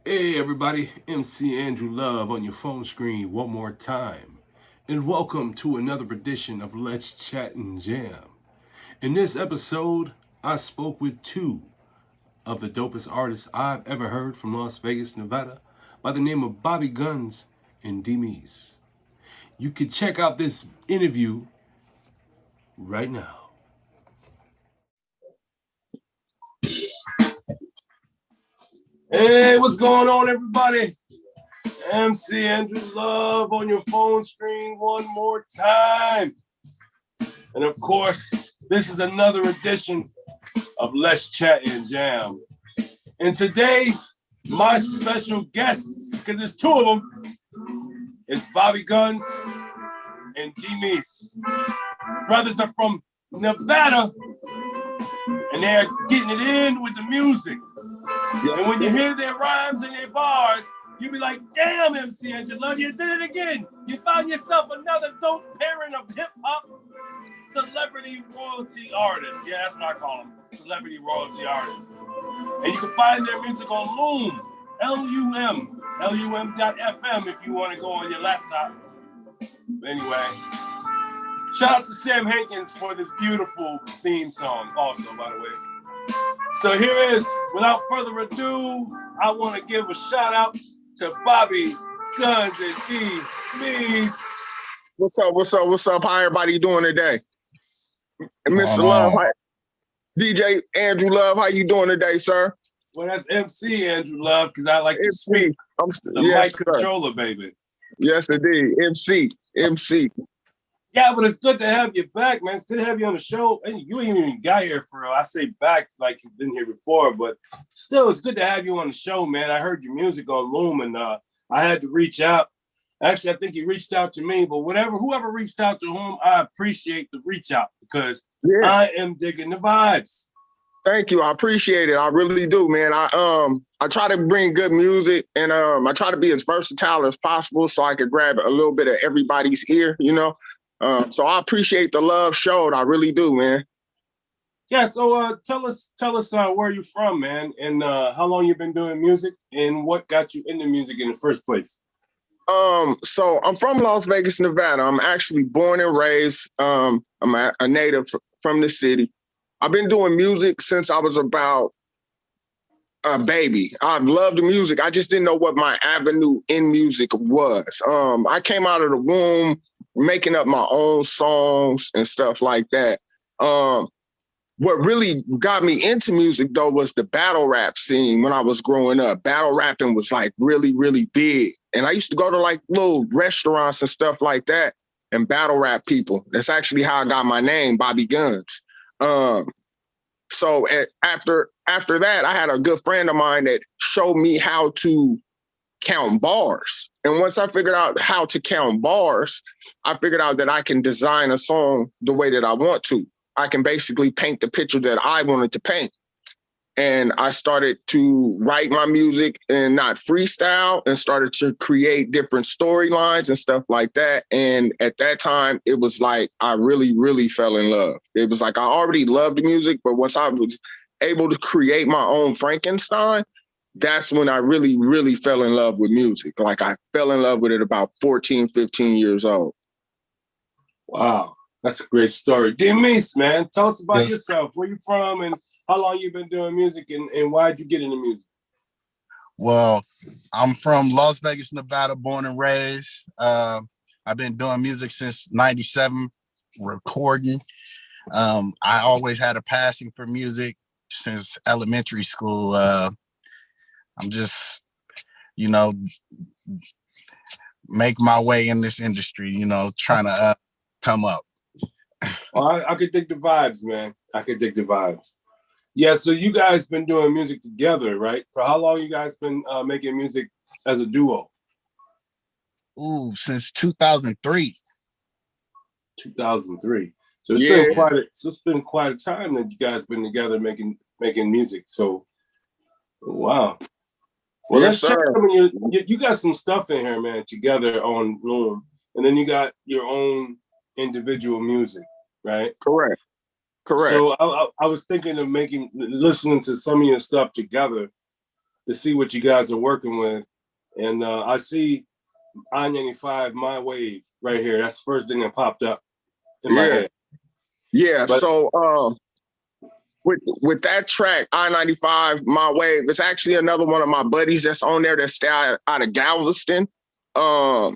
Hey everybody, MC Andrew Love on your phone screen one more time. And welcome to another edition of Let's Chat and Jam. In this episode, I spoke with two of the dopest artists I've ever heard from Las Vegas, Nevada, by the name of Bobby Gunnz and D-Meis. You can check out this interview right now. Hey, what's going on, everybody? MC Andrew Love on your phone screen one more time. And of course, this is another edition of Let's Chat and Jam. And today's my special guests, because there's two of them, is Bobby Gunnz and D-Meis. Brothers are from Nevada, and they're getting it in with the music. And when you hear their rhymes and their bars, you be like, damn, MC Andrew Love, you did it again. You found yourself another dope pairing of hip-hop celebrity royalty artists. Yeah, that's what I call them, celebrity royalty artists. And you can find their music on Loom, lum.fm if you want to go on your laptop. Anyway, shout out to Sam Hankins for this beautiful theme song also, by the way. So here is, without further ado, I want to give a shout out to Bobby Gunnz and D-Meis. What's up? How everybody doing today? Mr. Love, DJ Andrew Love, how you doing today, sir? Well, that's MC Andrew Love, because I like to speak. The mic controller, baby. Yes, indeed. MC. Yeah, but it's good to have you back, man. It's good to have you on the show. And you ain't even got here for real. I say back like you've been here before, but still, it's good to have you on the show, man. I heard your music on Loom, and I had to reach out. Actually, I think you reached out to me, but whoever reached out to whom, I appreciate the reach out because I am digging the vibes. Thank you. I appreciate it. I really do, man. I try to bring good music, and I try to be as versatile as possible so I could grab a little bit of everybody's ear, you know. So I appreciate the love showed. I really do, man. Yeah. So tell us where you're from, man, and how long you've been doing music, and what got you into music in the first place. So I'm from Las Vegas, Nevada. I'm actually born and raised. I'm a native from the city. I've been doing music since I was about a baby. I've loved music. I just didn't know what my avenue in music was. I came out of the womb making up my own songs and stuff like that. What really got me into music, though, was the battle rap scene when I was growing up. Battle rapping was like really, really big. And I used to go to like little restaurants and stuff like that and battle rap people. That's actually how I got my name, Bobby Gunnz. So after that, I had a good friend of mine that showed me how to count bars. And once I figured out how to count bars, I figured out that I can design a song the way that I want to. I can basically paint the picture that I wanted to paint. And I started to write my music and not freestyle and started to create different storylines and stuff like that. And at that time, it was like I really, really fell in love. It was like I already loved music, but once I was able to create my own Frankenstein, that's when I really, really fell in love with music. Like I fell in love with it about 14, 15 years old. Wow. That's a great story. D-Meis, man, tell us about yourself. Where you from and how long you been doing music and why'd you get into music? Well, I'm from Las Vegas, Nevada, born and raised. I've been doing music since 97, recording. I always had a passion for music since elementary school. I'm just, make my way in this industry, trying to come up. Well, I could dig the vibes, man. I could dig the vibes. Yeah, so you guys been doing music together, right? For how long you guys been making music as a duo? Ooh, since 2003. 2003. So it's been quite a time that you guys been together making music. So, wow. Well, let's check. You got some stuff in here, man, together on Loom, and then you got your own individual music, right? Correct. So I was thinking of listening to some of your stuff together. to see what you guys are working with. And I see I-95 My Wave right here. That's the first thing that popped up in my head. Yeah, But, so with that track, I-95 My Wave, it's actually another one of my buddies that's on there that's out of Galveston. But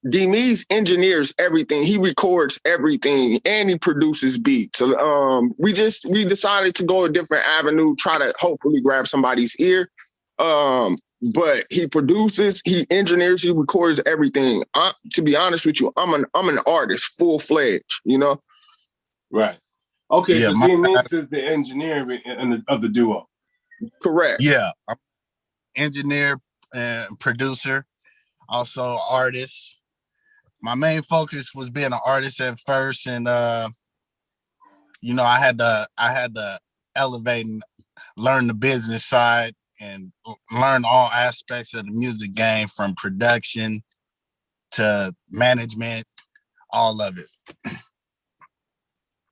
D-Meis engineers everything. He records everything and he produces beats. So we decided to go a different avenue, try to hopefully grab somebody's ear. But he produces, he engineers, he records everything. To be honest with you, I'm an artist, full-fledged, you know? Right. Okay, Yeah, so D-Meis is the engineer of the duo. Correct. Yeah, I'm engineer and producer, also artist. My main focus was being an artist at first, and you know, I had to elevate and learn the business side and learn all aspects of the music game, from production to management, all of it.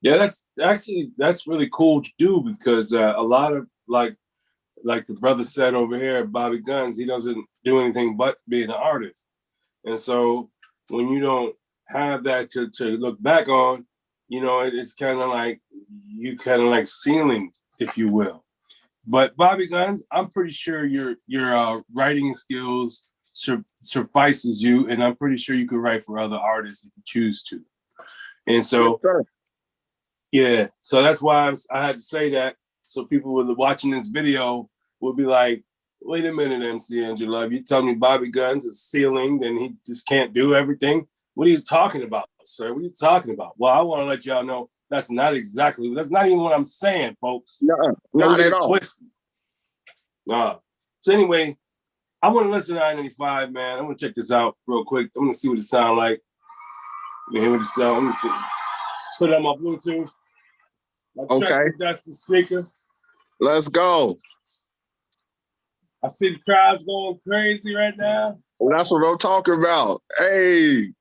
Yeah, that's really cool to do, because a lot of like the brother said over here, Bobby Gunnz, he doesn't do anything but being an artist. And so when you don't have that to look back on, you know, it's kind of like you kind of like ceilings, if you will. But Bobby Gunnz, I'm pretty sure your writing skills suffices you, and I'm pretty sure you could write for other artists if you choose to. And so, yeah, so that's why I had to say that, so people who are watching this video will be like, wait a minute, MC Angela, you telling me Bobby Gunnz is ceilinged and he just can't do everything? What are you talking about, sir? What are you talking about? Well, I want to let y'all know that's not even what I'm saying, folks. No, not at all. So anyway, I want to listen to I-95, man. I'm going to check this out real quick. I'm going to see what it sounds like. Let me hear what it sounds. Let me see. Put it on my Bluetooth. My trusty dusty speaker. Let's go. I see the crowd's going crazy right now. Well, that's what I'm talking about. Hey.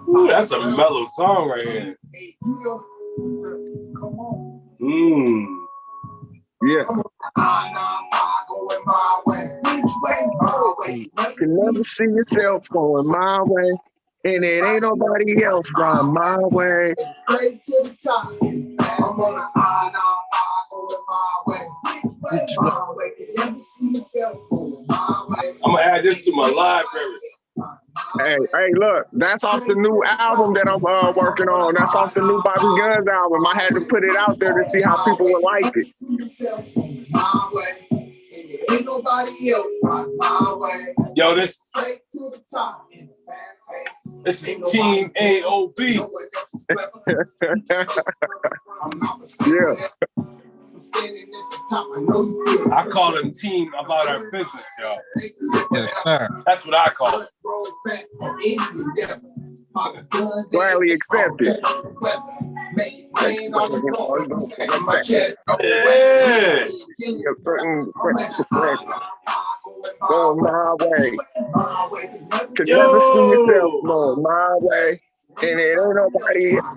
Ooh, that's a mellow song right here. Yeah. You can never see yourself going my way, and it ain't nobody else going my way. Straight to the top. I'm on a I-95 going my way. My way. You can never see yourself going my way. I'm gonna add this to my library. Hey, look, that's off the new album that I'm working on. That's off the new Bobby Gunnz album. I had to put it out there to see how people would like it. Ain't nobody else my way. Yo, this is Team AOB. Yeah. I call them team about our business, y'all. Yes, sir. That's what I call it. Gladly accepted. Yeah. Going my way. Could never see yourself going my way, and it ain't nobody else.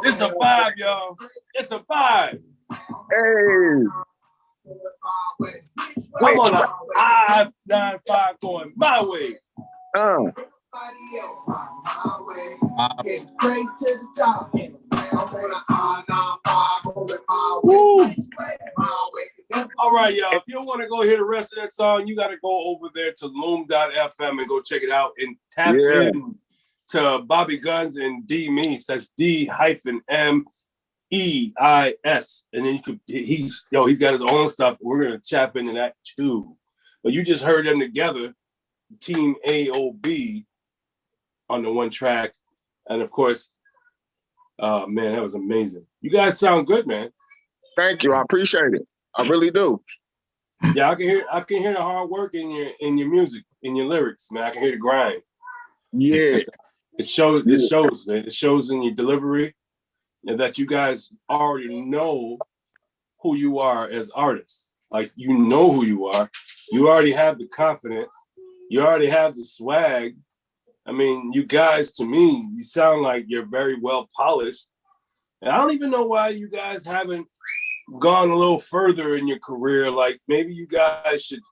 It's a vibe, y'all. It's a vibe. Hey. I'm on a I-95 going my way. Woo. All right, y'all. If you don't want to go hear the rest of that song, you got to go over there to loom.fm and go check it out and tap in to Bobby Gunnz and D-Meis. That's D-MEIS. And then he's got his own stuff. We're going to tap into that too. But you just heard them together, Team AOB on the one track. And of course, man, that was amazing. You guys sound good, man. Thank you. I appreciate it. I really do. Yeah, I can hear the hard work in your music, in your lyrics, man. I can hear the grind. Yeah. It shows, man. It shows in your delivery, and that you guys already know who you are as artists. Like, you know who you are. You already have the confidence. You already have the swag. I mean, you guys, to me, you sound like you're very well polished. And I don't even know why you guys haven't gone a little further in your career, like maybe you guys should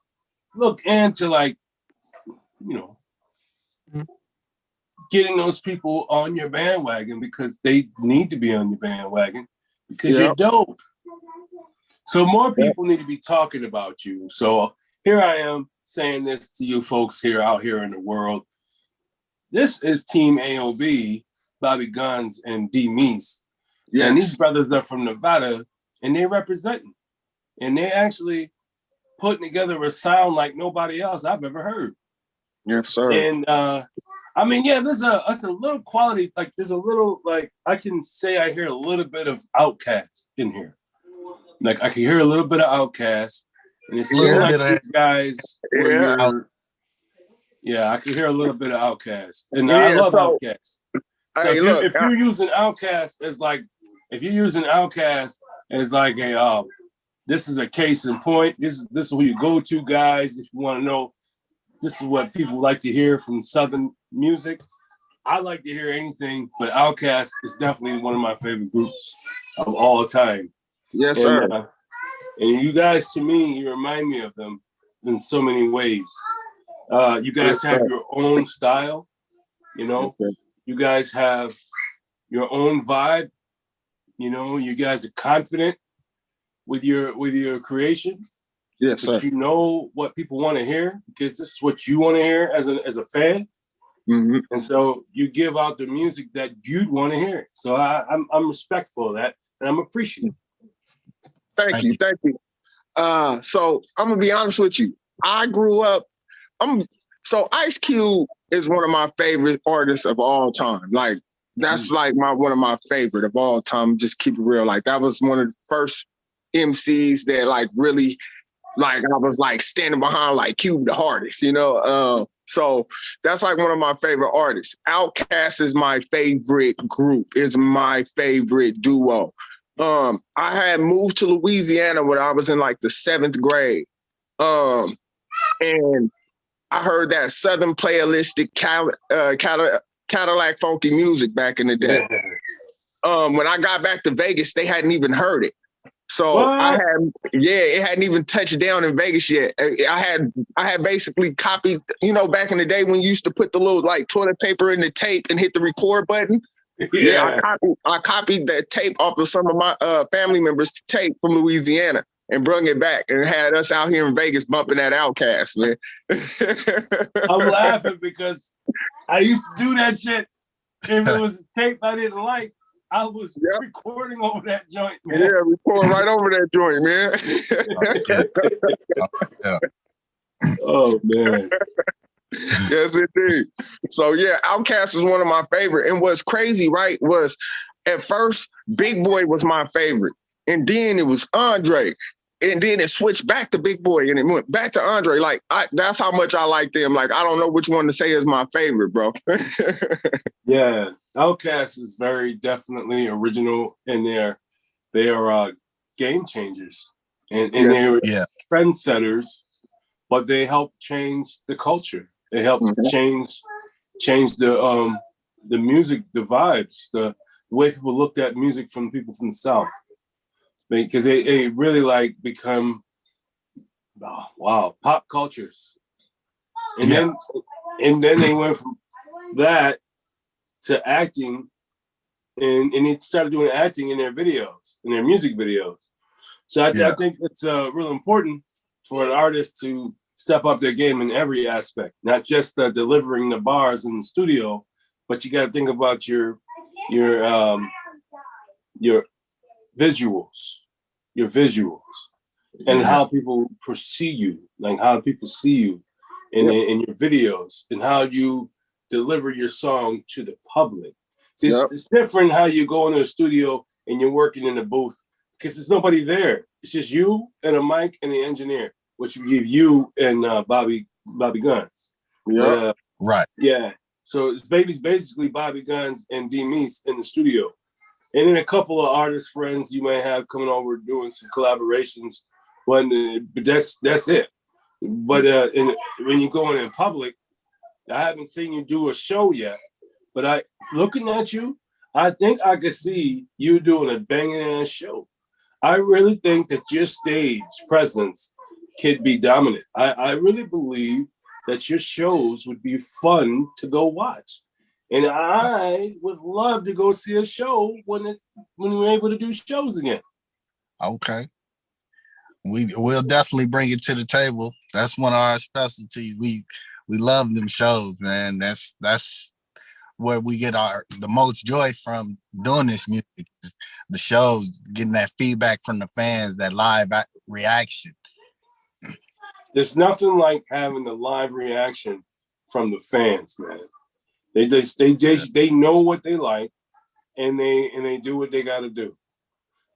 look into like, you know, getting those people on your bandwagon because they need to be on your bandwagon because you're dope. So more people need to be talking about you. So here I am saying this to you folks here out here in the world. This is Team AOB, Bobby Gunnz and D-Meis. Yes. And these brothers are from Nevada and they representing. And they actually putting together a sound like nobody else I've ever heard. Yes, sir. And I mean, yeah, there's a little quality, like there's a little, like I can say I hear a little bit of OutKast in here. Like I can hear a little bit of OutKast, and it's like these guys I can hear a little bit of OutKast. And I love OutKast. So if you're using OutKast as like, if you're using OutKast as like a this is a case in point, this is who you go to, guys, if you want to know. This is what people like to hear from Southern music. I like to hear anything, but OutKast is definitely one of my favorite groups of all time. Yes, sir. And you guys, to me, you remind me of them in so many ways. You guys have your own style, you know. You guys have your own vibe. You know, you guys are confident with your creation. Yes, sir. But you know what people want to hear because this is what you want to hear as a fan. Mm-hmm. And so you give out the music that you'd want to hear. So I'm respectful of that and I'm appreciative. Thank you. So I'm gonna be honest with you. I grew up. So Ice Cube is one of my favorite artists of all time. Like that's like one of my favorite of all time. Just keep it real. Like that was one of the first MCs that like really. Like I was like standing behind like Cube the hardest, you know? So that's like one of my favorite artists. OutKast is my favorite group, is my favorite duo. I had moved to Louisiana when I was in like the 7th grade. And I heard that Southern playalistic Cadillac funky music back in the day. When I got back to Vegas, they hadn't even heard it. So it hadn't even touched down in Vegas yet. I had basically copied, you know, back in the day when you used to put the little like toilet paper in the tape and hit the record button. Yeah, I copied that tape off of some of my family members' tape from Louisiana and brung it back and had us out here in Vegas bumping that OutKast, man. I'm laughing because I used to do that shit. If it was a tape I didn't like, I was recording over that joint, man. Yeah, recording right over that joint, man. Oh, man. Yes, indeed. So, yeah, OutKast is one of my favorite. And what's crazy, right, was at first, Big Boy was my favorite. And then it was Andre. And then it switched back to Big Boy and it went back to Andre. Like, that's how much I like them. Like, I don't know which one to say is my favorite, bro. Yeah, OutKast is very definitely original in they are game changers and they're trendsetters, but they help change the culture. They help change the music, the vibes, the way people looked at music from people from the South. Because they really like become pop cultures. And then they went from that to acting and they started doing acting in their videos, in their music videos. So I think it's real important for an artist to step up their game in every aspect, not just delivering the bars in the studio, but you got to think about your visuals, and how people perceive you, like how people see you in your videos, and how you deliver your song to the public. See, it's different how you go into the studio and you're working in the booth because there's nobody there. It's just you and a mic and the engineer, which we give you and Bobby Gunnz. Yeah, right. Yeah. So it's basically Bobby Gunnz and D-Meis in the studio. And then a couple of artist friends you may have coming over doing some collaborations, but that's it. But when you go in public, I haven't seen you do a show yet. But looking at you, I think I could see you doing a banging ass show. I really think that your stage presence could be dominant. I really believe that your shows would be fun to go watch. And I would love to go see a show when we're able to do shows again. Okay. We'll definitely bring it to the table. That's one of our specialties. We love them shows, man. That's where we get the most joy from doing this music. The shows, getting that feedback from the fans, that live reaction. There's nothing like having the live reaction from the fans, man. They know what they like, and they do what they got to do,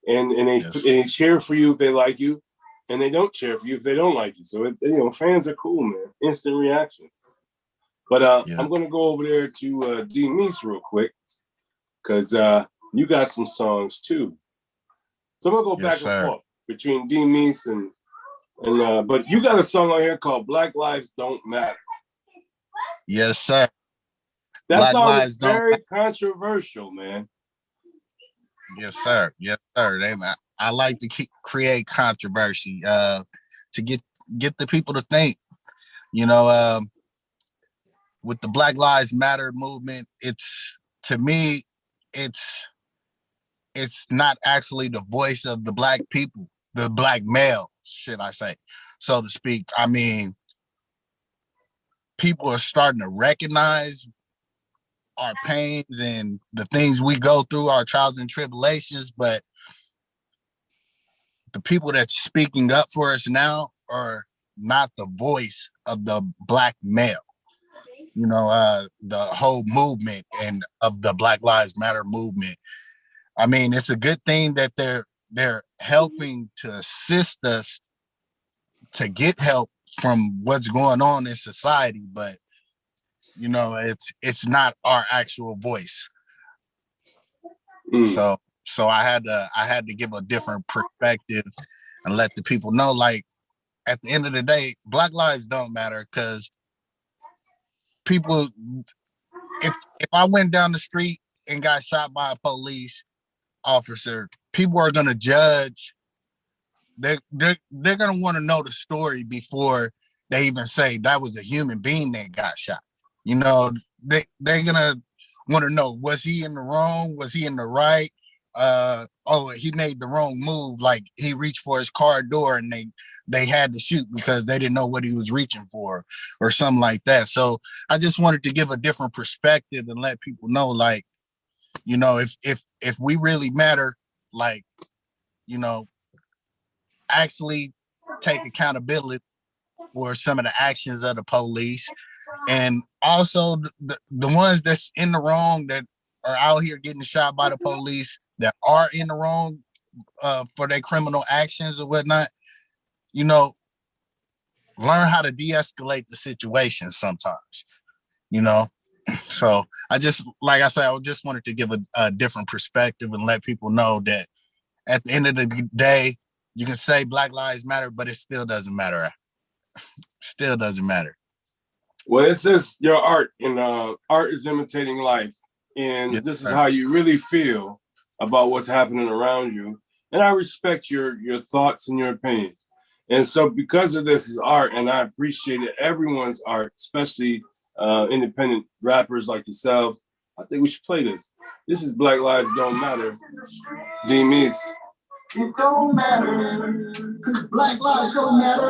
and they cheer for you if they like you, and they don't cheer for you if they don't like you. So fans are cool, man. Instant reaction. But I'm gonna go over there to D-Meis real quick, because you got some songs too. So I'm gonna go back and forth between D-Meis and but you got a song on here called "Black Lives Don't Matter." Yes, sir. That song is very controversial, man. Yes, sir. Yes, sir. I like to create controversy to get the people to think. With the Black Lives Matter movement, to me, it's not actually the voice of the Black people, the Black male, should I say, so to speak. I mean, people are starting to recognize our pains and the things we go through, our trials and tribulations, but the people that's speaking up for us now are not the voice of the Black male. The whole movement and of the Black Lives Matter movement. I mean, it's a good thing that they're helping to assist us to get help from what's going on in society, but it's not our actual voice. So I had to give a different perspective and let the people know, like, at the end of the day, Black lives don't matter, because people, if I went down the street and got shot by a police officer, people are gonna judge. They're gonna want to know the story before they even say that was a human being that got shot. They're gonna want to know, was he in the wrong? Was he in the right? He made the wrong move. Like, he reached for his car door and they had to shoot because they didn't know what he was reaching for, or something like that. So I just wanted to give a different perspective and let people know, like, if we really matter, like, actually take accountability for some of the actions of the police, and also the ones that's in the wrong, that are out here getting shot by the police, that are in the wrong for their criminal actions or whatnot. Learn how to de-escalate the situation sometimes. So I just wanted to give a different perspective and let people know that at the end of the day, you can say Black Lives Matter, but it still doesn't matter. Still doesn't matter. Well, it's just your art, and art is imitating life. And this is how you really feel about what's happening around you. And I respect your thoughts and your opinions. And so because of this is art, and I appreciate everyone's art, especially independent rappers like yourselves, I think we should play this. This is Black Lives Don't Matter, D-Meis. It don't matter, cause Black lives don't matter.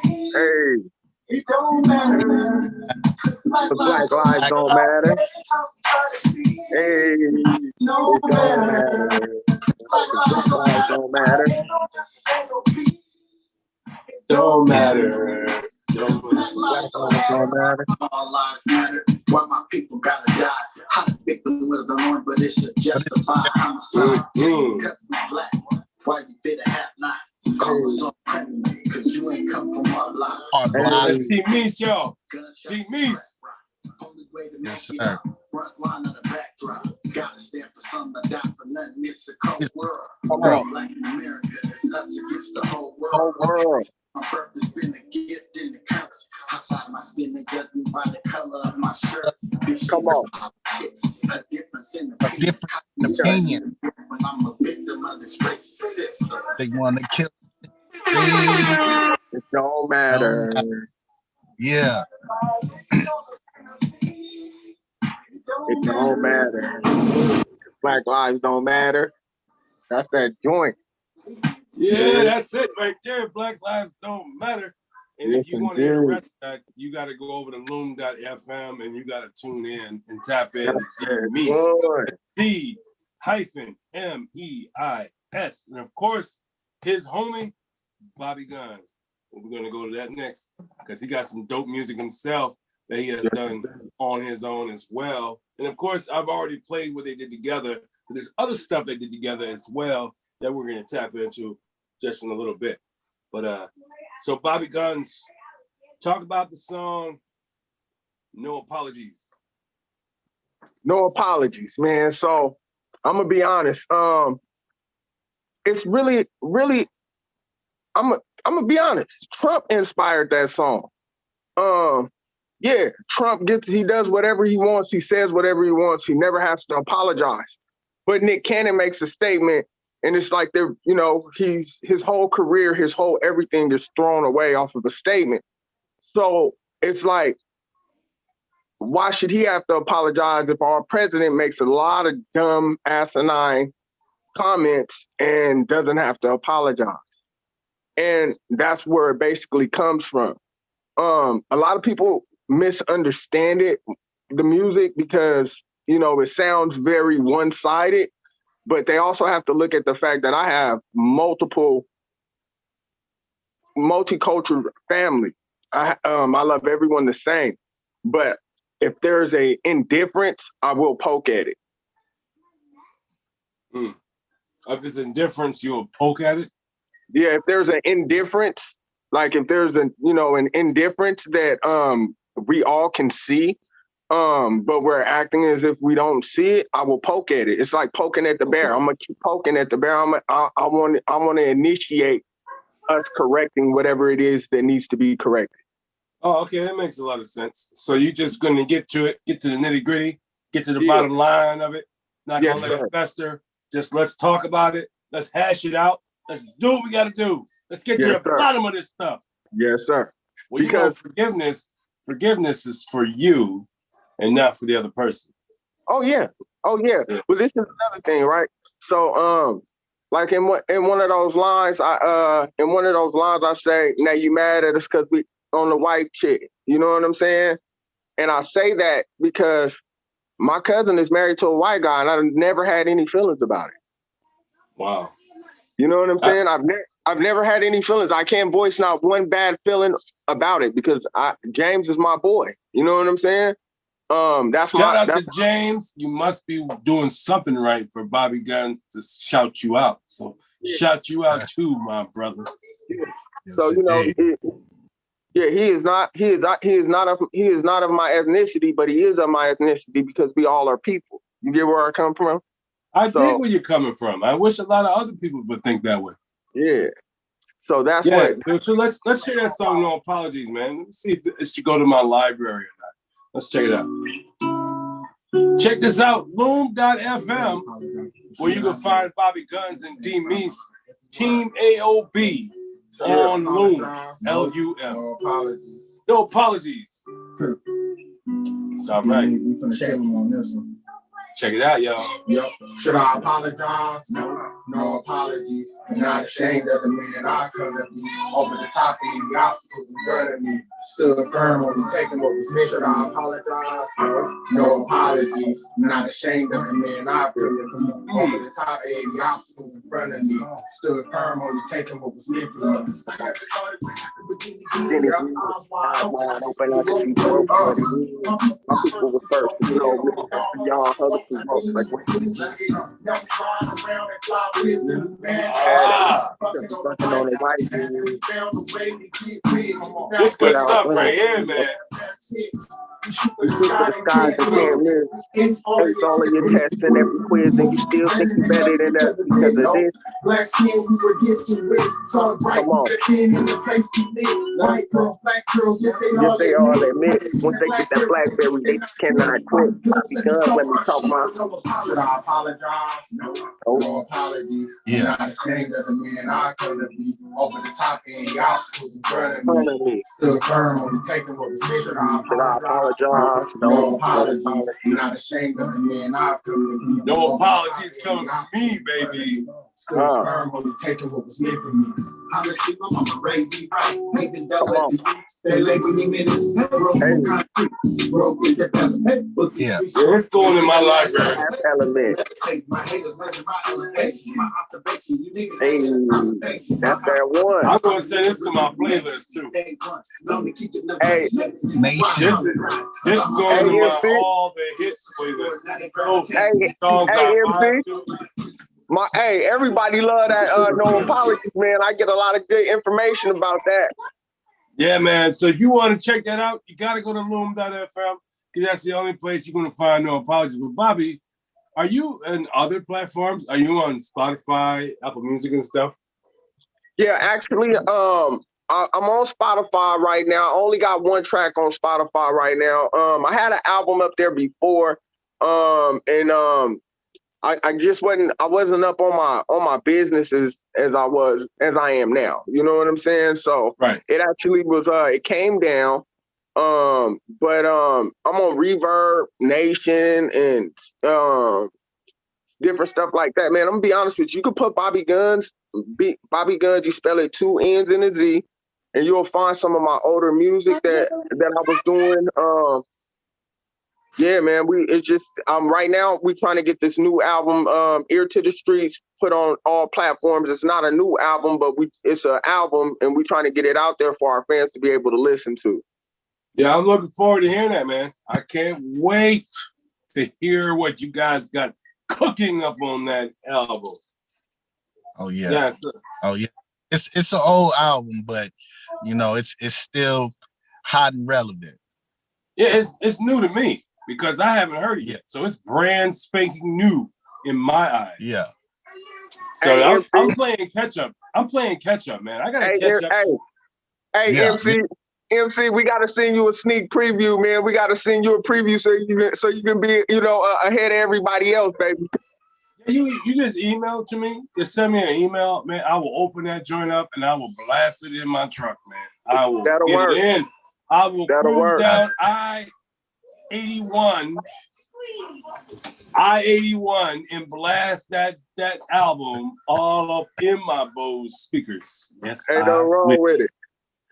Hey. It don't matter, cause Black lives don't matter. Hey. It don't matter. Black lives don't matter. Don't matter. Black lives don't matter. All lives matter. Why my people gotta die? How the victim was the one, but it should justify homicide. Just because we black. Why you fit a half nine? Call us on criminal, cause you ain't come from our line. Let's see D-Meis, y'all. D-Meis. Only way to make it up. Front line of the backdrop. Gotta stand for something, die for nothing. It's a cold world. Black America, it's us against the whole world. My birth has been a gift in the curse. Outside my skin, they judge me by the color of my shirt. Come on. A difference in opinion. I'm a victim of this racist system. They want to kill me. It don't matter. Yeah. It don't matter. Black lives don't matter. That's that joint. Yeah, that's it right there. Black lives don't matter. And Yes, if you want to hear the indeed. rest of that, you got to go over to loom.fm and you got to tune in and tap in That's to that D-Meis. joint. D-MEIS. And of course, his homie, Bobby Gunnz. And we're going to go to that next because he got some dope music himself that he has done on his own as well. And of course, I've already played what they did together. But there's other stuff they did together as well that we're going to tap into just in a little bit. But so Bobby Gunnz, talk about the song No Apologies. No apologies, man. So I'm gonna be honest. It's really, I'm gonna be honest. Trump inspired that song. Yeah, Trump he does whatever he wants. He says whatever he wants. He never has to apologize. But Nick Cannon makes a statement, and it's like his whole career, his whole everything is thrown away off of a statement. So it's like, why should he have to apologize if our president makes a lot of dumb, asinine comments and doesn't have to apologize? And that's where it basically comes from. A lot of people misunderstand the music, because, it sounds very one-sided, but they also have to look at the fact that I have multicultural family. I love everyone the same, but if there's a indifference, I will poke at it. If it's indifference, you'll poke at it? Yeah, if there's an indifference, like if there's an indifference that we all can see, but we're acting as if we don't see it, I will poke at it. It's like poking at the bear. I'm gonna keep poking at the bear. I want to initiate us correcting whatever it is that needs to be corrected. Oh, okay, that makes a lot of sense. So you're just gonna get to the nitty gritty, get to the bottom line of it, not gonna let it fester. Just let's talk about it. Let's hash it out. Let's do what we gotta do. Let's get to the bottom of this stuff. Yes, sir. Well, because forgiveness is for you and not for the other person. Oh yeah. Well, this is another thing, right? So like in one of those lines, I say, now you mad at us because we on the white chick. You know what I'm saying? And I say that because my cousin is married to a white guy, and I've never had any feelings about it. Wow. You know what I'm saying? I've never had any feelings. I can't voice not one bad feeling about it because James is my boy. You know what I'm saying? Shout out to James. You must be doing something right for Bobby Gunnz to shout you out. So shout you out too, my brother. Yeah. So he is not of my ethnicity, but he is of my ethnicity because we all are people. You get where I come from? I dig where you're coming from. I wish a lot of other people would think that way. Yeah. So that's what. So let's hear that song, No Apologies, man. Let's see if it should go to my library or not. Let's check it out. Check this out, loom.fm, where you can find Bobby Gunnz and D-Meis, Team AOB on Loom, L-U-M. No apologies. No apologies. It's all right. We finna shave him on this one. Check it out, y'all. Yep. Should I apologize? No apologies. I'm not ashamed of the man I come to be. Over the top of the obstacles in front of me. Stood firm on me, taking what was meant. Should I apologize? No apologies. I'm not ashamed of the man I come to be. Over the top of the obstacles in front of me. Stood firm on me, taking what was meant for me. My people were first, y'all other people. Like, this good stuff right here, man. You see for the skies and can't live. Face all of your tests and every quiz, and you still think you're better than us because of this. Black skin, we were gifted with. Talk right, in the place we live. White girls, black girls, yes, they all admit. Once they get that BlackBerry, they just cannot quit. Bobby Gunnz, let me talk my Should I apologize? No apologies. Yeah. Not ashamed of the man I could be. Over the top and y'all was burning me. Stood firm on taking what was meant. Should I apologize? No apologies. Not ashamed of the man I could be. No apologies coming from me, baby. Stood firm on taking what was meant for me. I'm a sheep, I'm a crazy right. Make the devil they label me minutes. Yeah. It's going in my library. Element. Hey, that's that one. I'm going to send this to my playlist too. Hey, Nation. This is going to my all the hits playlist. Hey, everybody love that no apologies, man. I get a lot of good information about that. Yeah, man. So if you want to check that out, you got to go to loom.fm because that's the only place you're going to find no apologies. But Bobby, are you in other platforms? Are you on Spotify, Apple Music and stuff? Yeah, actually, I'm on Spotify right now. I only got one track on Spotify right now. I had an album up there before, I just wasn't up on my businesses as I am now. You know what I'm saying? So right. It actually was it came down. But I'm on Reverb Nation and different stuff like that, man. I'm gonna be honest with you. You could put Bobby Gunnz, you spell it 2 N's and a Z, and you'll find some of my older music that I was doing. Yeah, man. Right now we're trying to get this new album, Ear to the Streets, put on all platforms. It's not a new album, but it's an album, and we're trying to get it out there for our fans to be able to listen to. Yeah, I'm looking forward to hearing that, man. I can't wait to hear what you guys got cooking up on that album. Oh yeah. Yes. Oh yeah. It's an old album, but you know, it's still hot and relevant. Yeah, it's new to me because I haven't heard it yet. So it's brand spanking new in my eyes. Yeah. So hey, I'm playing catch up. I'm playing catch up, man. I gotta catch up. Hey, yeah. MC, we gotta send you a sneak preview, man. We gotta send you a preview so you can be, ahead of everybody else, baby. You just email to me. Just send me an email, man. I will open that joint up and I will blast it in my truck, man. I will That'll get work. it in. I will That'll cruise work. down I-81 and blast that album all up in my Bose speakers. Yes, Ain't nothing wrong with it.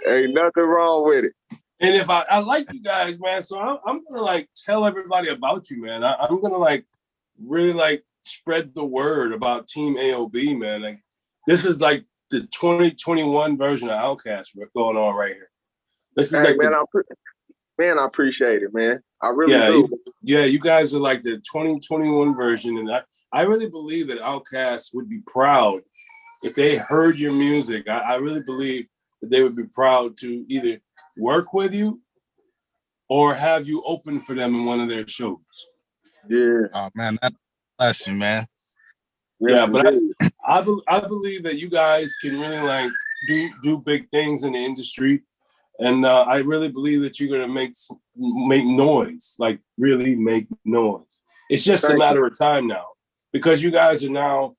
Ain't nothing wrong with it. And if I like you guys, man, so I'm gonna tell everybody about you, man. I'm gonna really spread the word about Team AOB, man. This is the 2021 version of OutKast going on right here. This is I appreciate it, man. I really do. You guys are like the 2021 version, and I really believe that OutKast would be proud if they heard your music. I really believe that they would be proud to either work with you or have you open for them in one of their shows. Yeah. Oh man, that's a blessing, man. Yeah, but I believe that you guys can really do big things in the industry, and I really believe that you're gonna make noise, really make noise. It's just a matter of time now because you guys are now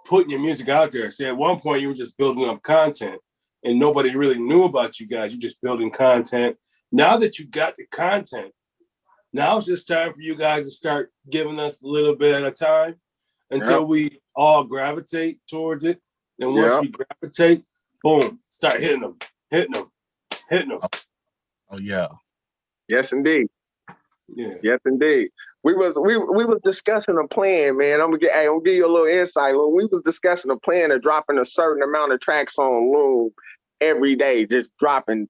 putting your music out there. See, at one point you were just building up content, and nobody really knew about you guys. You're just building content. Now that you got the content, now it's just time for you guys to start giving us a little bit at a time until we all gravitate towards it. And once we gravitate, boom, start hitting them. Oh yeah. Yes, indeed. Yeah. Yes, indeed. We was discussing a plan, man. I'm gonna give you a little insight. We was discussing a plan of dropping a certain amount of tracks on Loom every day, just dropping,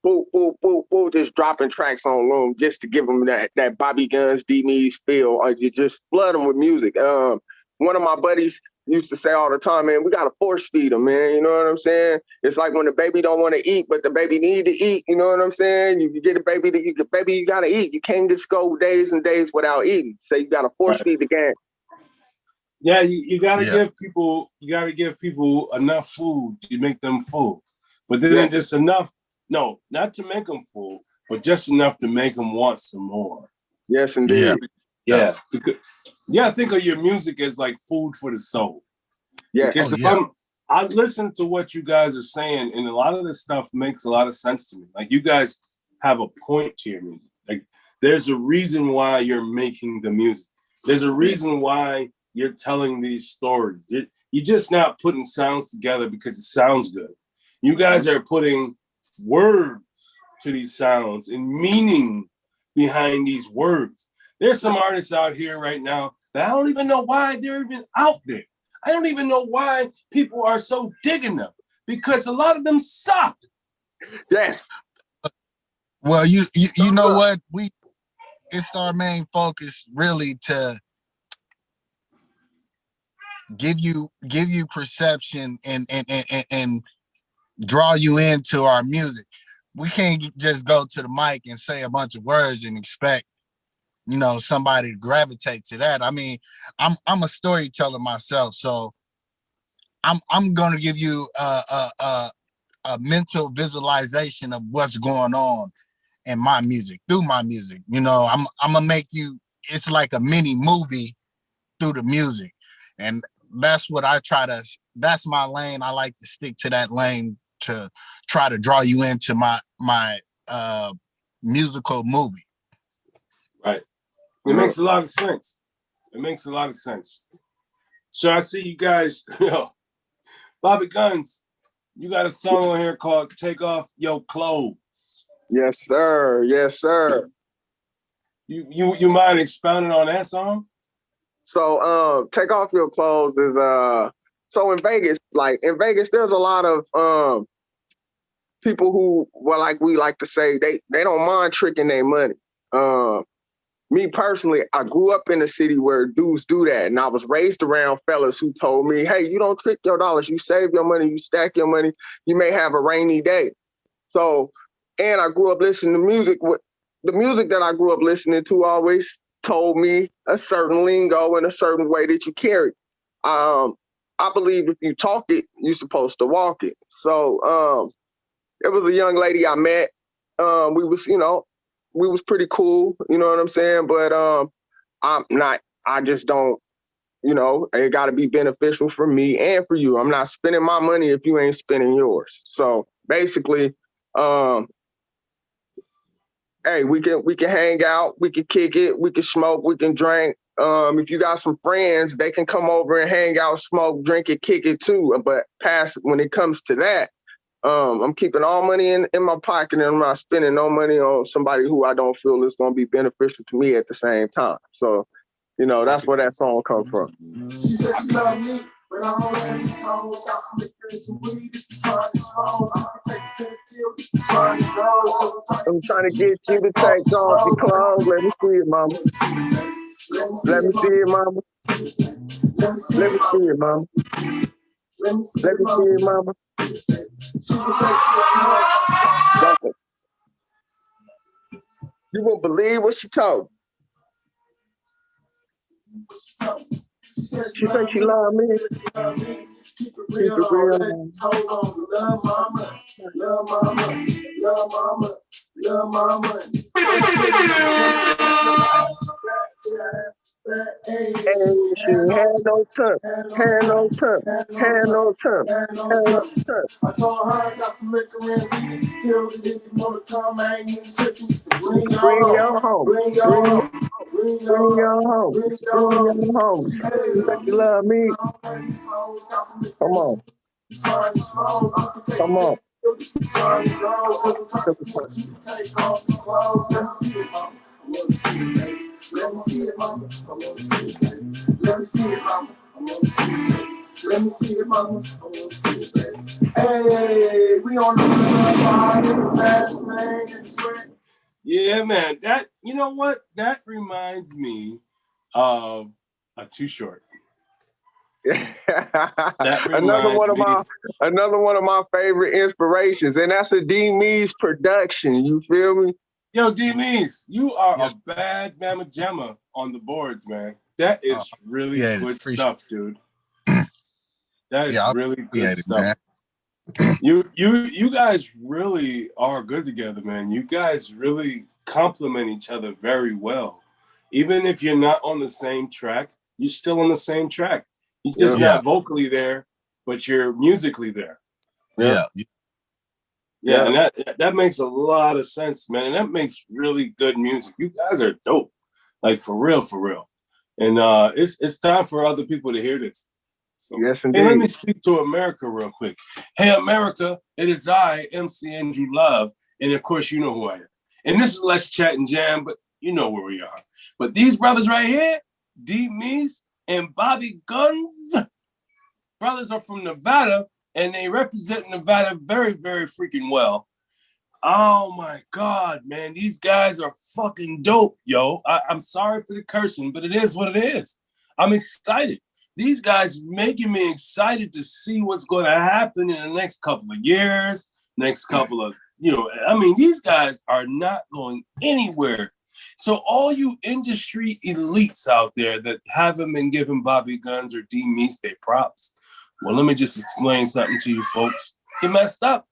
boop, boop, boop, boop, just dropping tracks on Loom just to give them that Bobby Gunnz D-Meis feel, or you just flood them with music. One of my buddies used to say all the time, man, we gotta force feed them, man. You know what I'm saying? It's like when the baby don't want to eat, but the baby need to eat. You know what I'm saying? You get a baby you gotta eat. You can't just go days and days without eating. So you gotta force feed the game. Yeah, you gotta give people enough food to make them full, but then just enough. No, not to make them full, but just enough to make them want some more. Yes, indeed. Yeah. Yeah, think of your music as like food for the soul. Yeah. Because I listen to what you guys are saying, and a lot of this stuff makes a lot of sense to me. Like, you guys have a point to your music. Like, there's a reason why you're making the music. There's a reason why you're telling these stories. You're just not putting sounds together because it sounds good. You guys are putting words to these sounds and meaning behind these words. There's some artists out here right now that I don't even know why they're even out there. I don't even know why people are so digging them, because a lot of them suck. Yes. Well, you know what? It's our main focus really to give you perception and draw you into our music. We can't just go to the mic and say a bunch of words and expect, you know, somebody to gravitate to that. I mean, I'm a storyteller myself, so I'm gonna give you a mental visualization of what's going on in my music through my music. You know, I'm gonna make you. It's like a mini movie through the music, and that's what I try to. That's my lane. I like to stick to that lane to try to draw you into my musical movie. Right. It makes a lot of sense. It makes a lot of sense. So I see you guys, Bobby Gunnz, you got a song on here called Take Off Your Clothes. Yes, sir. Yes, sir. You mind expounding on that song? So Take Off Your Clothes is so in Vegas, there's a lot of people who, well, like we like to say, they don't mind tricking their money. Me personally, I grew up in a city where dudes do that, and I was raised around fellas who told me, hey, you don't trick your dollars, you save your money, you stack your money, you may have a rainy day. So, and I grew up listening to music. The music that I grew up listening to always told me a certain lingo and a certain way that you carry. I believe if you talk it, you're supposed to walk it. So there was a young lady I met. We was pretty cool, you know what I'm saying? But I just don't, it got to be beneficial for me and for you. I'm not spending my money if you ain't spending yours. So basically, hey, we can hang out, we can kick it, we can smoke, we can drink. If you got some friends, they can come over and hang out, smoke, drink it, kick it too. But when it comes to that, I'm keeping all money in my pocket, and I'm not spending no money on somebody who I don't feel is going to be beneficial to me at the same time. So, that's where that song comes from. She said she loved me, but I'm already home. Got some liquor and some weed. Trying to smoke. I'm gonna take it to the till. Trying to go. I'm trying to get you to take off your clothes. Let me see it, mama. Let me see it, mama. Let me see it, mama. Let me see it, mama. You won't believe what she told. She said she loved me. Keep it real. Hold on, love mama, love mama, love mama, love mama. She had no tongue, had no tongue, had no tongue, had no tongue. I told her I got some liquor in me. Tell me if you wanna come, I ain't even tripping. Bring your home, bring your home, bring your home, bring your home. She said you love me. Come on, come on. Let me see it, mama. I want to see it, baby. Let me see it, mama. I want to see it, baby. Let me see it, mama. I want to see it, baby. Hey, we on the fast man. Yeah, man. That, you know what? That reminds me of a Too Short. another one of my favorite inspirations, and that's a D-Meis production. You feel me? Yo, D-Meis, you are a bad mamma jamma on the boards, man. That is really good stuff, dude. That is really good stuff. You guys really are good together, man. You guys really complement each other very well. Even if you're not on the same track, you're still on the same track. You're just Yeah. not vocally there, but you're musically there. Yeah. Yeah, and that makes a lot of sense, man. And that makes really good music. You guys are dope, like for real, for real. And it's time for other people to hear this. So, yes, hey, indeed. let me speak to America real quick. Hey, America, it is I, MC Andrew Love, and of course you know who I am. And this is Let's Chat and Jam, but you know where we are. But these brothers right here, D-Meis and Bobby Gunnz, brothers are from Nevada, and they represent Nevada very, very freaking well. Oh my God, man. These guys are fucking dope, yo. I'm sorry for the cursing, but it is what it is. I'm excited. These guys making me excited to see what's going to happen in the next couple of years, next couple of, these guys are not going anywhere. So all you industry elites out there that haven't been giving Bobby Gunnz or D-Meis their props, well, let me just explain something to you folks. You messed up.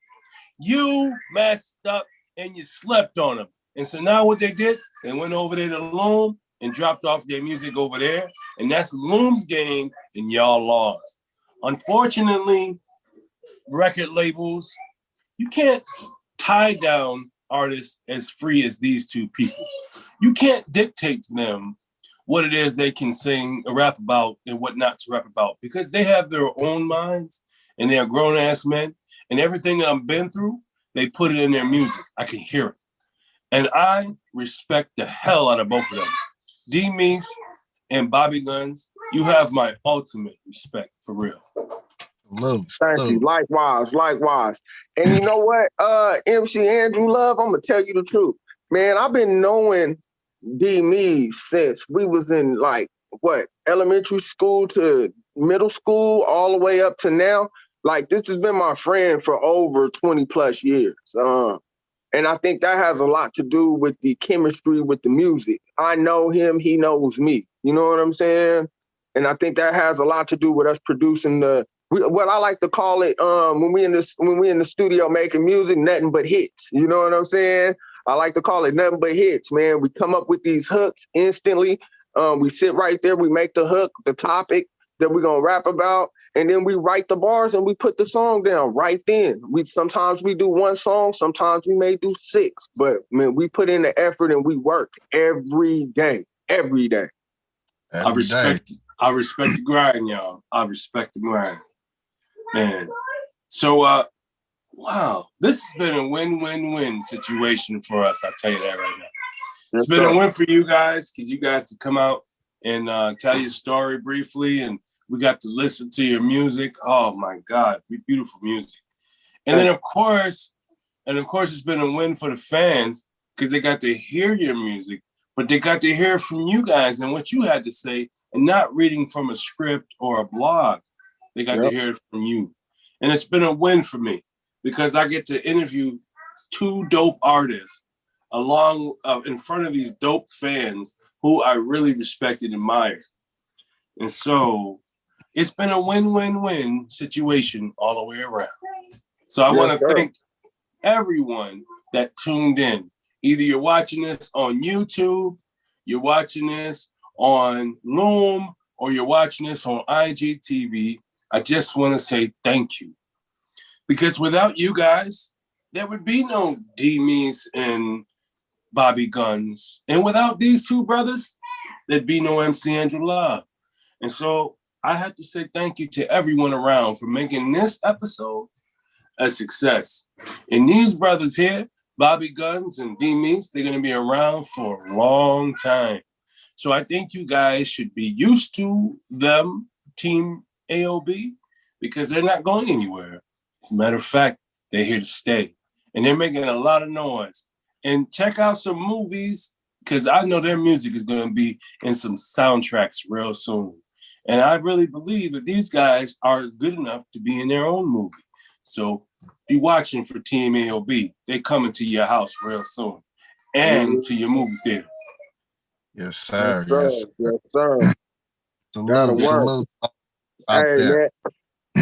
You messed up and you slept on them. And so now what they did, they went over there to Loom and dropped off their music over there. And that's Loom's game and y'all lost. Unfortunately, record labels, you can't tie down artists as free as these two people. You can't dictate to them what it is they can sing or rap about and what not to rap about because they have their own minds and they are grown-ass men. And everything that I've been through, they put it in their music. I can hear it. And I respect the hell out of both of them. D-Meis and Bobby Gunnz, you have my ultimate respect, for real. Thank you. Likewise. And you know what, MC Andrew Love, I'm going to tell you the truth. Man, I've been knowing D-Meis since we was in elementary school to middle school, all the way up to now. Like, this has been my friend for over 20 plus years. And I think that has a lot to do with the chemistry with the music. I know him, he knows me. You know what I'm saying? And I think that has a lot to do with us producing what I like to call it, when we in the studio making music, nothing but hits. You know what I'm saying? I like to call it nothing but hits, man. We come up with these hooks instantly. We sit right there, we make the hook, the topic that we're gonna rap about, and then we write the bars and we put the song down right then. Sometimes we do one song, sometimes we may do 6, but man, we put in the effort and we work every day. I respect the grind, y'all. I respect the grind. Man. So wow, this has been a win-win-win situation for us. I'll tell you that right now. It's been a win for you guys because you guys to come out and tell your story briefly, and we got to listen to your music. Oh my God, beautiful music. And then of course, it's been a win for the fans because they got to hear your music, but they got to hear from you guys and what you had to say, and not reading from a script or a blog. They got to hear it from you. And it's been a win for me because I get to interview 2 dope artists along in front of these dope fans who I really respect and admire. And so it's been a win-win-win situation all the way around. So I want to thank everyone that tuned in. Either you're watching this on YouTube, you're watching this on Loom, or you're watching this on IGTV. I just want to say thank you. Because without you guys, there would be no D-Meis and Bobby Gunnz. And without these 2 brothers, there'd be no MC Andrew Love. And so I have to say thank you to everyone around for making this episode a success. And these brothers here, Bobby Gunnz and D-Meis, they're going to be around for a long time. So I think you guys should be used to them, Team AOB, because they're not going anywhere. As a matter of fact, they're here to stay. And they're making a lot of noise. And check out some movies, because I know their music is going to be in some soundtracks real soon. And I really believe that these guys are good enough to be in their own movie. So be watching for Team AOB. They're coming to your house real soon and to your movie theaters. Yes, sir. Yes, sir. Salute. Hey, man.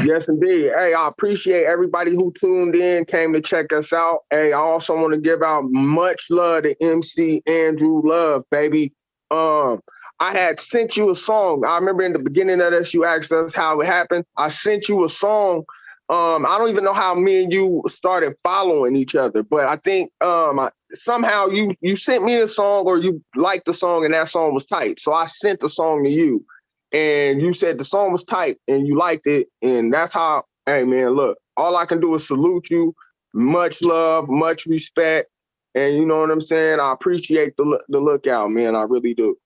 Yes, indeed. Hey, I appreciate everybody who tuned in, came to check us out. Hey, I also want to give out much love to MC Andrew Love, baby. I had sent you a song. I remember in the beginning of this, you asked us how it happened. I sent you a song. I don't even know how me and you started following each other, but I think somehow you sent me a song or you liked the song and that song was tight. So I sent the song to you and you said the song was tight and you liked it. And that's how, hey man, look, all I can do is salute you. Much love, much respect. And you know what I'm saying? I appreciate the lookout, man. I really do.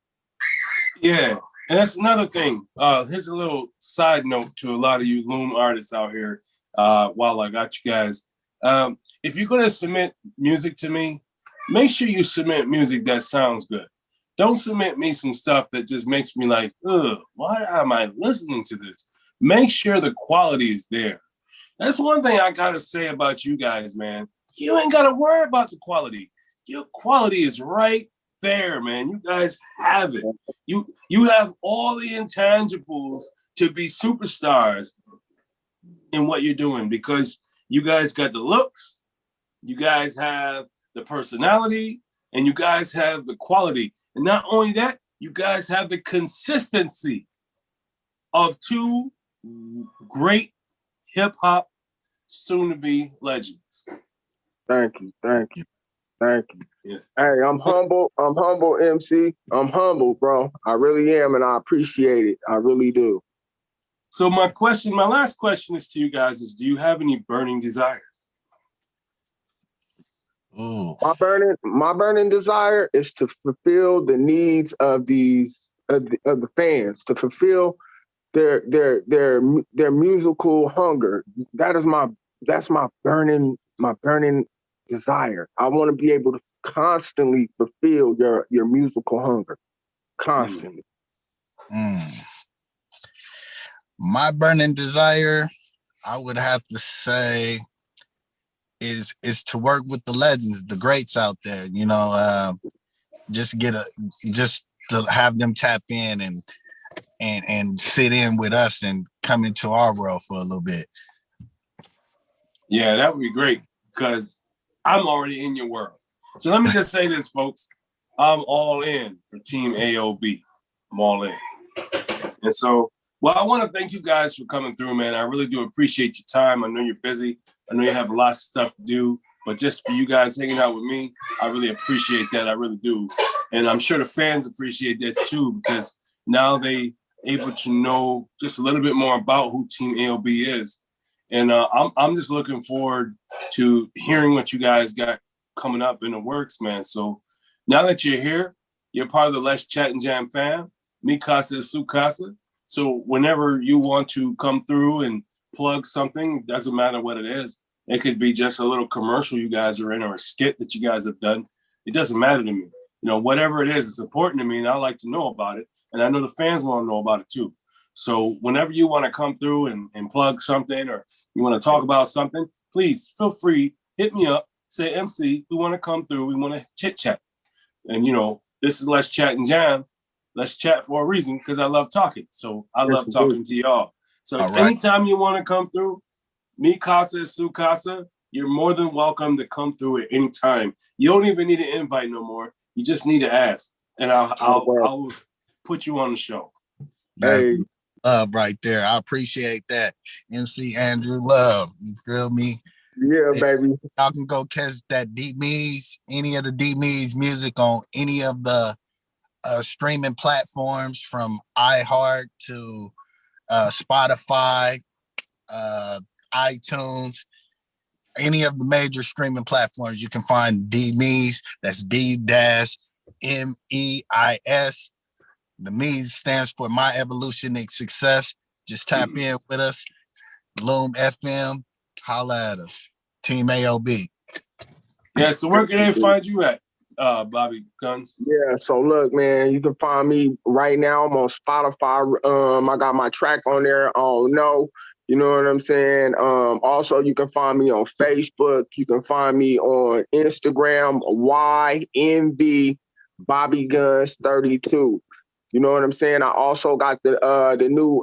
Yeah, and that's another thing. Here's a little side note to a lot of you Loom artists out here. While I got you guys, if you're gonna submit music to me, make sure you submit music that sounds good. Don't submit me some stuff that just makes me like, ugh, why am I listening to this? Make sure the quality is there. That's one thing I gotta say about you guys, man. You ain't gotta worry about the quality. Your quality is right there, man. You guys have it. You have all the intangibles to be superstars in what you're doing because you guys got the looks, you guys have the personality, and you guys have the quality. And not only that, you guys have the consistency of two great hip hop soon-to-be legends. Thank you. Yes. Hey, I'm humble, MC. I'm humble, bro. I really am, and I appreciate it. I really do. So my last question is to you guys is, do you have any burning desires? Ooh. My burning desire is to fulfill the needs of the fans, to fulfill their musical hunger. That's my burning desire. I want to be able to constantly fulfill your musical hunger. Constantly. My burning desire, I would have to say, is to work with the legends, the greats out there. You know, just to have them tap in and sit in with us and come into our world for a little bit. Yeah, that would be great because I'm already in your world. So let me just say this, folks. I'm all in for Team AOB. I'm all in. And so, well, I want to thank you guys for coming through, man. I really do appreciate your time. I know you're busy. I know you have lots of stuff to do. But just for you guys hanging out with me, I really appreciate that. I really do. And I'm sure the fans appreciate that too, because now they able to know just a little bit more about who Team AOB is. And I'm just looking forward to hearing what you guys got coming up in the works, man. So now that you're here, you're part of the Let's Chat and Jam fam. Mi casa is su casa. So whenever you want to come through and plug something, doesn't matter what it is. It could be just a little commercial you guys are in or a skit that you guys have done. It doesn't matter to me. You know, whatever it is, it's important to me and I like to know about it. And I know the fans want to know about it too. So whenever you want to come through and plug something or you want to talk about something, please feel free, hit me up, say, MC, we want to come through, we want to chit chat. And you know, this is Let's Chat and Jam. Let's chat for a reason because I love talking. So I love talking to y'all. So anytime you want to come through, mi casa is su casa, you're more than welcome to come through at any time. You don't even need an invite no more. You just need to ask. And I'll put you on the show. That's love right there. I appreciate that. MC Andrew Love. You feel me? Yeah, baby. Y'all can go catch that D-Meis, any of the D-Meis music on any of the streaming platforms from iHeart to Spotify, iTunes, any of the major streaming platforms. You can find D-Meis. That's D-MEIS. The MEIS stands for My Evolutionary Success. Just tap in with us. Loom FM. Holla at us. Team AOB. Yeah, so where can they find you at, Bobby Gunnz? Yeah, so look, man, you can find me right now. I'm on Spotify. I got my track on there. Oh no, you know what I'm saying? Also, you can find me on Facebook. You can find me on Instagram, YNB Bobby Gunnz 32. You know what I'm saying? I also got the new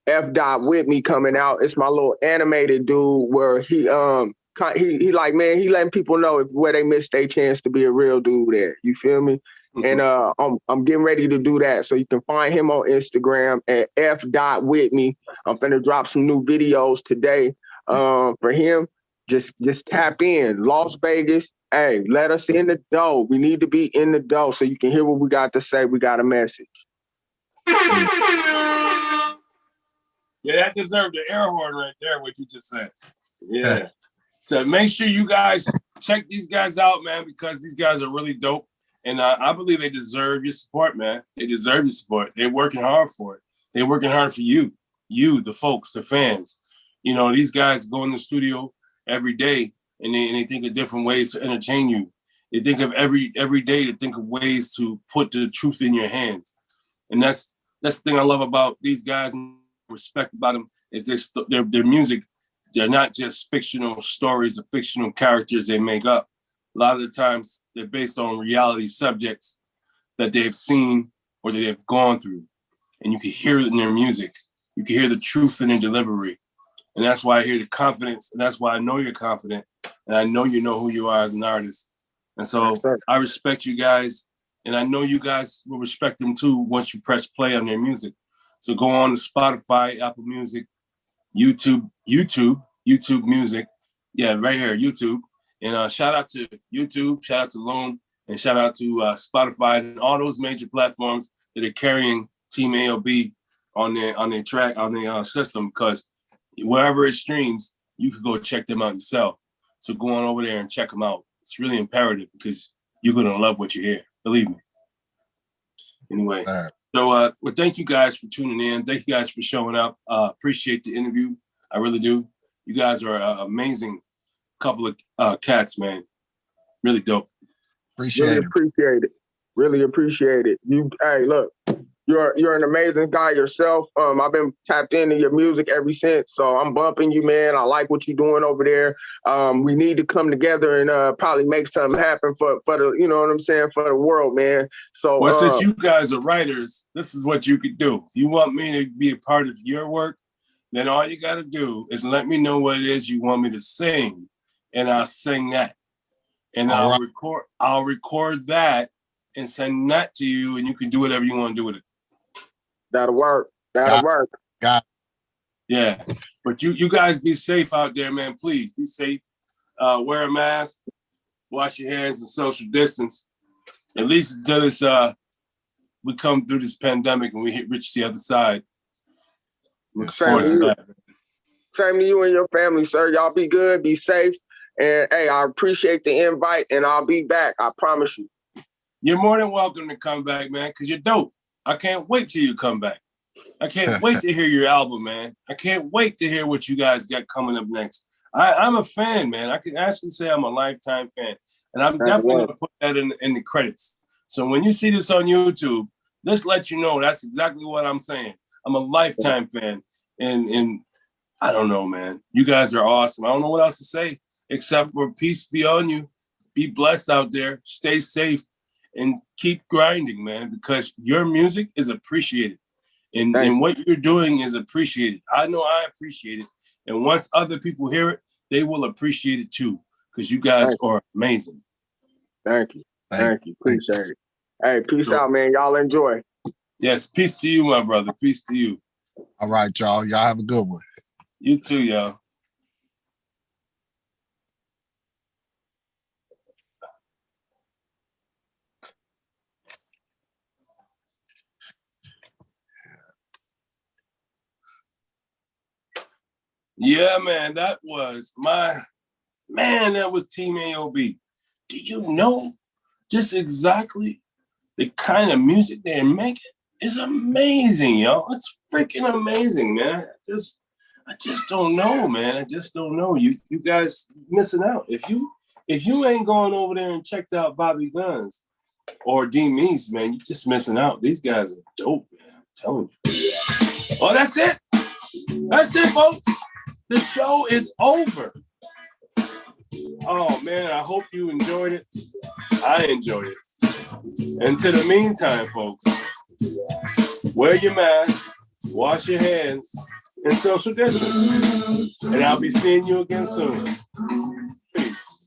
F Dot with me coming out. It's my little animated dude where he like, man, he letting people know if where they missed their chance to be a real dude at. You feel me? And I'm getting ready to do that. So you can find him on Instagram at f.whitney. I'm finna drop some new videos today for him. Just tap in. Las Vegas. Hey, let us in the door. We need to be in the door so you can hear what we got to say. We got a message. Yeah, that deserved the air horn right there, what you just said. Yeah. So make sure you guys check these guys out, man, because these guys are really dope. And I believe they deserve your support, man. They deserve your support. They're working hard for it. They're working hard for you, the folks, the fans. You know, these guys go in the studio every day and they think of different ways to entertain you. They think of every day to think of ways to put the truth in your hands. And that's the thing I love about these guys and respect about them is their music. They're not just fictional stories or fictional characters they make up. A lot of the times they're based on reality subjects that they've seen or that they've gone through. And you can hear it in their music. You can hear the truth in their delivery. And that's why I hear the confidence. And that's why I know you're confident. And I know you know who you are as an artist. And so I respect you guys. And I know you guys will respect them too once you press play on their music. So go on to Spotify, Apple Music, YouTube Music. Yeah, right here, YouTube. And shout out to YouTube, shout out to Loam, and shout out to Spotify and all those major platforms that are carrying Team AOB on their track, on their system, because wherever it streams, you can go check them out yourself. So go on over there and check them out. It's really imperative because you're going to love what you hear. Believe me. Anyway, so well, thank you guys for tuning in. Thank you guys for showing up. Appreciate the interview. I really do. You guys are an amazing couple of cats, man. Really dope. Really appreciate it. Really appreciate it. Hey, look, you're an amazing guy yourself. I've been tapped into your music ever since, so I'm bumping you, man. I like what you're doing over there. We need to come together and probably make something happen for the, you know what I'm saying, for the world, man. So, well, since you guys are writers, this is what you could do. If you want me to be a part of your work, then all you got to do is let me know what it is you want me to sing, and I'll sing that. And I'll record that and send that to you, and you can do whatever you want to do with it. That'll work. That'll work. Yeah. But you guys be safe out there, man. Please be safe. Wear a mask, wash your hands, and social distance. At least until this we come through this pandemic and we reach the other side. Same to you and your family, sir. Y'all be good, be safe. And hey, I appreciate the invite, and I'll be back. I promise you. You're more than welcome to come back, man, because you're dope. I can't wait till you come back. I can't wait to hear your album, man. I can't wait to hear what you guys got coming up next. I'm a fan, man. I can actually say I'm a lifetime fan. And I'm definitely going to put that in the credits. So when you see this on YouTube, this lets you know that's exactly what I'm saying. I'm a lifetime fan. And I don't know, man. You guys are awesome. I don't know what else to say except for peace be on you. Be blessed out there. Stay safe. And keep grinding, man, because your music is appreciated. And what you're doing is appreciated. I know I appreciate it. And once other people hear it, they will appreciate it too, because you guys are amazing. Thank you. Thank you. Appreciate it. Hey, peace out, man. Y'all enjoy. Yes, peace to you, my brother. Peace to you. All right, y'all. Y'all have a good one. You too, y'all. Yeah, man, that was Team AOB. Do you know just exactly the kind of music they're making? It's amazing, yo. It's freaking amazing, man. I just don't know, man. I just don't know. You guys missing out. If you ain't going over there and checked out Bobby Gunnz or D-Meis, man, you're just missing out. These guys are dope, man. I'm telling you. Oh, that's it. That's it, folks. The show is over. Oh, man, I hope you enjoyed it. I enjoyed it. Until the meantime, folks, wear your mask, wash your hands, and social distance. And I'll be seeing you again soon. Peace.